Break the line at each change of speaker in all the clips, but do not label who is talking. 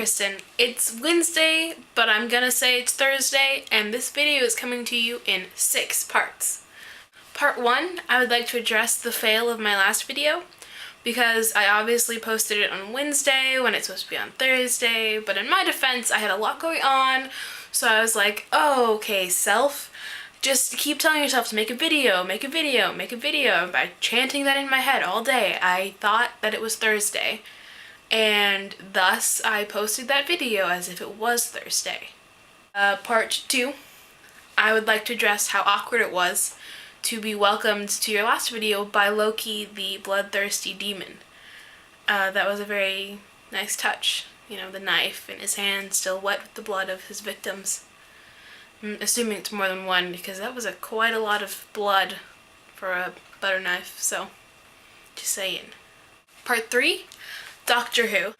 Kristen. It's Wednesday, but I'm gonna say it's Thursday, and this video is coming to you in 6 parts. Part 1, I would like to address the fail of my last video, because I obviously posted it on Wednesday when it's supposed to be on Thursday, but in my defense, I had a lot going on, so I was like, oh, okay, self, just keep telling yourself to make a video, make a video, make a video. And by chanting that in my head all day, I thought that it was Thursday. And thus, I posted that video as if it was Thursday. Part 2, I would like to address how awkward it was to be welcomed to your last video by Loki, the bloodthirsty demon. That was a very nice touch. You know, the knife in his hand still wet with the blood of his victims. I'm assuming it's more than one because that was quite a lot of blood for a butter knife, so just saying. Part 3, Doctor Who.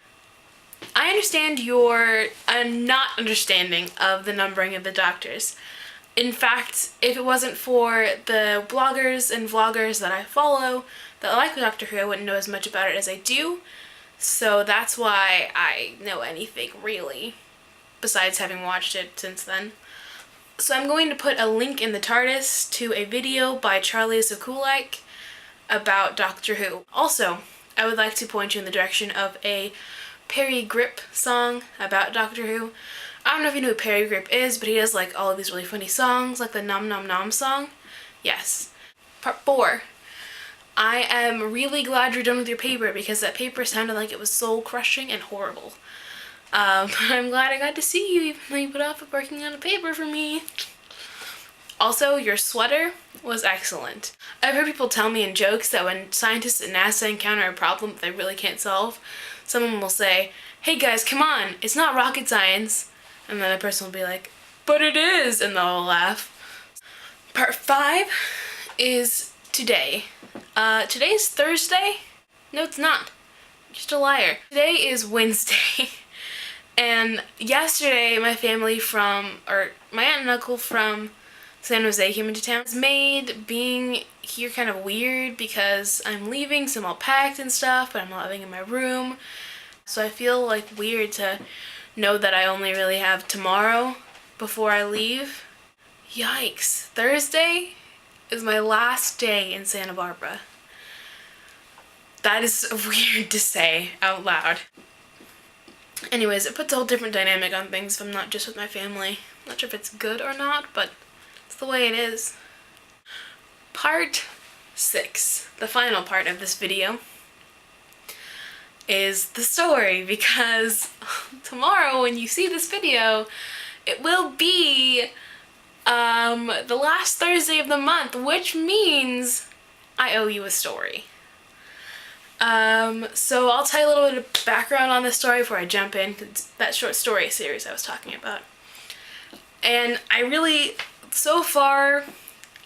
I understand your not understanding of the numbering of the doctors. In fact, if it wasn't for the bloggers and vloggers that I follow that like Doctor Who, I wouldn't know as much about it as I do. So that's why I know anything, really, besides having watched it since then. So I'm going to put a link in the TARDIS to a video by Charlie Sokulike about Doctor Who. Also, I would like to point you in the direction of a Perry Grip song about Doctor Who. I don't know if you know who Perry Grip is, but he does like all of these really funny songs, like the Nom Nom Nom song. Yes. Part 4. I am really glad you're done with your paper because that paper sounded like it was soul crushing and horrible. I'm glad I got to see you even though you put off working on a paper for me. Also, your sweater was excellent. I've heard people tell me in jokes that when scientists at NASA encounter a problem that they really can't solve, someone will say, "Hey guys, come on, it's not rocket science." And then a person will be like, "But it is," and they'll all laugh. Part 5 is today. Today's Thursday? No, it's not. I'm just a liar. Today is Wednesday. And yesterday, my aunt and uncle from San Jose came into town. It's made being here kind of weird because I'm leaving, so I'm all packed and stuff, but I'm not living in my room. So I feel like weird to know that I only really have tomorrow before I leave. Yikes. Thursday is my last day in Santa Barbara. That is weird to say out loud. Anyways, it puts a whole different dynamic on things if I'm not just with my family. I'm not sure if it's good or not, but it's the way it is. Part 6, the final part of this video, is the story, because tomorrow when you see this video, it will be the last Thursday of the month, which means I owe you a story. So I'll tell you a little bit of background on this story before I jump in. It's that short story series I was talking about. And I really, so far,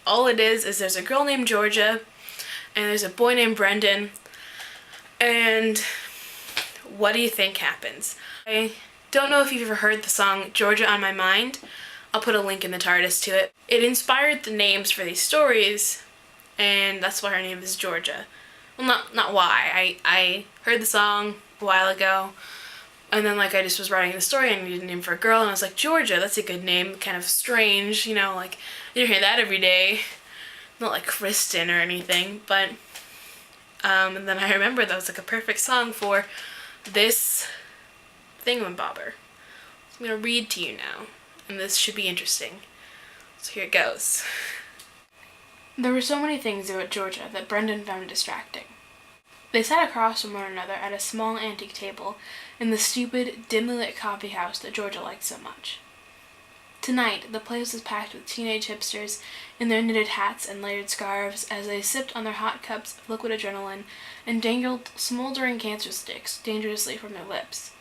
all it is there's a girl named Georgia, and there's a boy named Brendan, and what do you think happens? I don't know if you've ever heard the song Georgia on My Mind. I'll put a link in the TARDIS to it. It inspired the names for these stories, and that's why her name is Georgia. Well, not why. I heard the song a while ago, and then like I just was writing the story and I needed a name for a girl, and I was like, Georgia, that's a good name. Kind of strange, you know, like you don't hear that every day. Not like Kristen or anything, but and then I remembered that was like a perfect song for this thingamabobber. So I'm gonna read to you now, and this should be interesting. So here it goes. There were so many things about Georgia that Brendan found distracting. They sat across from one another at a small antique table in the stupid, dimly lit coffee house that Georgia liked so much. Tonight, the place was packed with teenage hipsters in their knitted hats and layered scarves as they sipped on their hot cups of liquid adrenaline and dangled smoldering cancer sticks dangerously from their lips.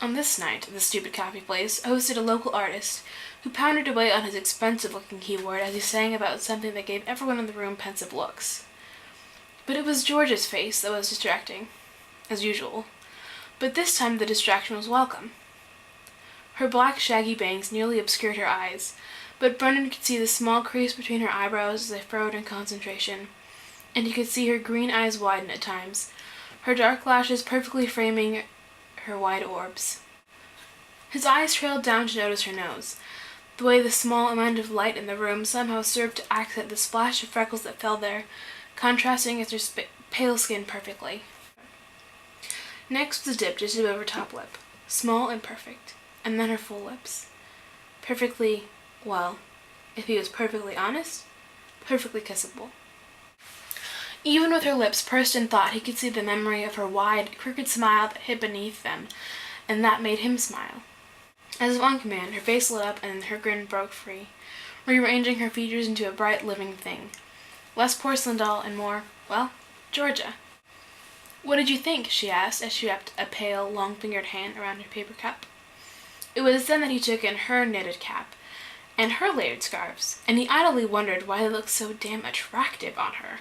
On this night, the stupid coffee place hosted a local artist who pounded away on his expensive-looking keyboard as he sang about something that gave everyone in the room pensive looks. But it was Georgia's face that was distracting, as usual. But this time the distraction was welcome. Her black shaggy bangs nearly obscured her eyes, but Brendan could see the small crease between her eyebrows as they furrowed in concentration, and he could see her green eyes widen at times, her dark lashes perfectly framing her wide orbs. His eyes trailed down to notice her nose, the way the small amount of light in the room somehow served to accent the splash of freckles that fell there, contrasting with her pale skin perfectly. Next was a dip just above her top lip, small and perfect, and then her full lips. Perfectly, well, if he was perfectly honest, perfectly kissable. Even with her lips pursed in thought, he could see the memory of her wide, crooked smile that hid beneath them, and that made him smile. As of on command, her face lit up and her grin broke free, rearranging her features into a bright, living thing. Less porcelain doll and more, well, Georgia. "What did you think?" she asked as she wrapped a pale, long-fingered hand around her paper cup. It was then that he took in her knitted cap and her layered scarves, and he idly wondered why they looked so damn attractive on her,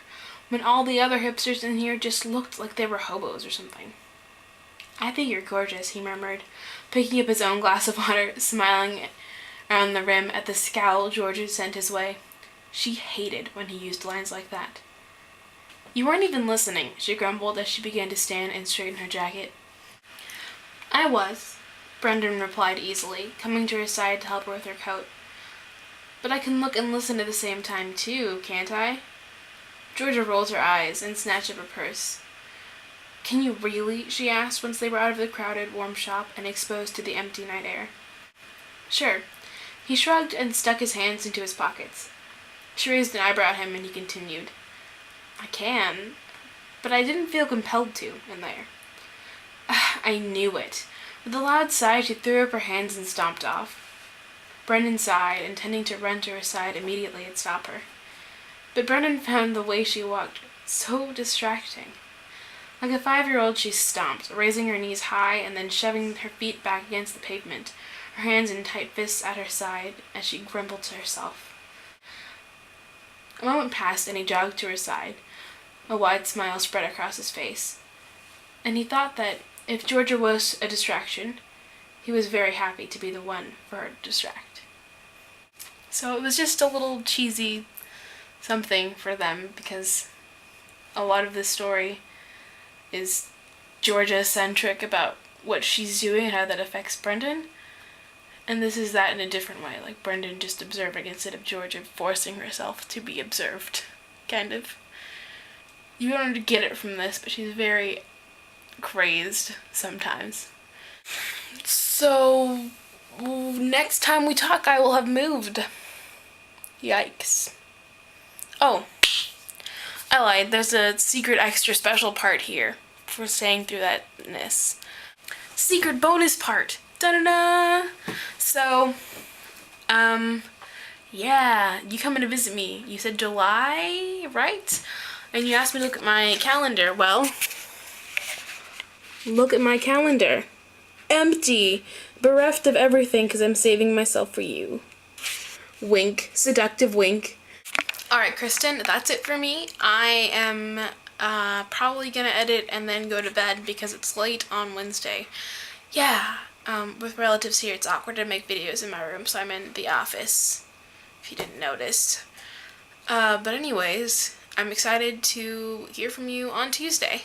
when all the other hipsters in here just looked like they were hobos or something. "I think you're gorgeous," he murmured, picking up his own glass of water, smiling around the rim at the scowl George had sent his way. She hated when he used lines like that. "You weren't even listening," she grumbled as she began to stand and straighten her jacket. "I was," Brendan replied easily, coming to her side to help her with her coat. "But I can look and listen at the same time, too, can't I?" Georgia rolled her eyes and snatched up her purse. "Can you really?" she asked once they were out of the crowded, warm shop and exposed to the empty night air. "Sure." He shrugged and stuck his hands into his pockets. She raised an eyebrow at him and he continued, "I can, but I didn't feel compelled to in there." I knew it. With a loud sigh, she threw up her hands and stomped off. Brendan sighed, intending to run to her side immediately and stop her. But Brendan found the way she walked so distracting. Like a 5-year-old, she stomped, raising her knees high and then shoving her feet back against the pavement, her hands in tight fists at her side as she grumbled to herself. A moment passed and he jogged to her side. A wide smile spread across his face. And he thought that if Georgia was a distraction, he was very happy to be the one for her to distract. So it was just a little cheesy something for them, because a lot of the story is Georgia-centric about what she's doing and how that affects Brendan. And this is that in a different way, like Brendan just observing instead of Georgia forcing herself to be observed, kind of. You don't get it from this, but she's very crazed sometimes. So, next time we talk, I will have moved. Yikes. Oh, I lied. There's a secret extra special part here for staying through thatness. Secret bonus part. Da-da-da! So, yeah, you coming to visit me. You said July, right? And you asked me to look at my calendar. Well, look at my calendar. Empty. Bereft of everything because I'm saving myself for you. Wink. Seductive wink. Alright, Kristen, that's it for me. I am probably gonna edit and then go to bed because it's late on Wednesday. Yeah, with relatives here, it's awkward to make videos in my room, so I'm in the office, if you didn't notice. But anyways, I'm excited to hear from you on Tuesday.